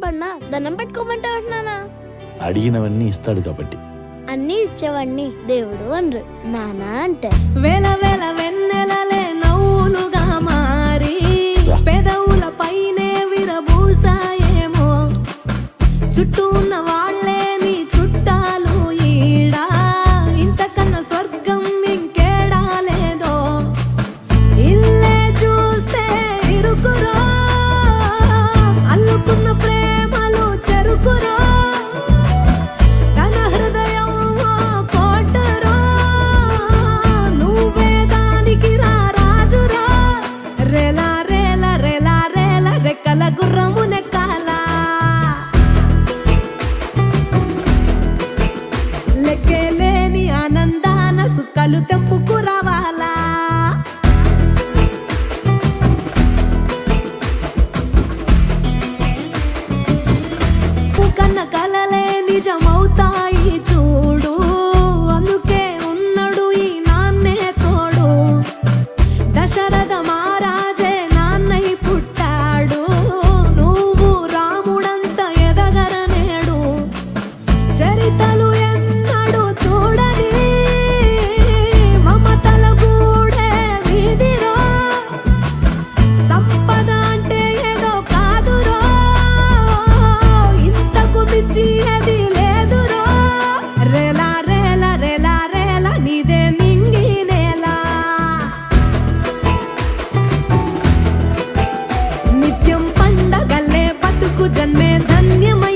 ఇవ్వన్నా దండం పెట్టుకోమంటే అంటున్నానా? అడిగినవన్నీ ఇస్తాడు కాబట్టి. అన్ని ఇచ్చేవాడిని దేవుడు అనరు, నానా అంటే. వేల వేల వెన్నెలలే నవ్వులుగా మారి పెదవుల పైనే విరబూసాయేమో, చుట్టూ ఉన్న వాళ్ళే నీ చుట్టాలు ఈడా, ఇంతకన్నా స్వర్గం ఇంకేడా లేదో. ఇల్లే చూస్తే ఇరుకురో, అల్లుకున్న ప్రేమలు చెరుకురో, తన హృదయం ఓ కోటరో, నువ్వే దానికి రాజురా. రేలా రేలా రేలా రేలా రెక్కల గుర్రము నెక్కాలా, లెక్కేలేని ఆనందాన సుక్కలు తెంపుకు రావాలా. కన్న కలలే నిజమవుతాయి చూడు, అందుకే ఉన్నాడు ఈ నాన్నే తోడు. దశరథ మహారాజే నాన్నై పుట్టాడు, నువ్వు రాముడంత ఎదగరనేడు. చరితలు ఎన్నడు చూడని మమతల గూడే వీధిరో, సంపద అంటే ఏదో కాదురో, ఇంతకు మించి అది లేదురో. రేలా రేలా రేలా రేలా నీదే నింగి నేలా, నిత్యం పండగల్లే బతుకు జన్మే ధన్యమై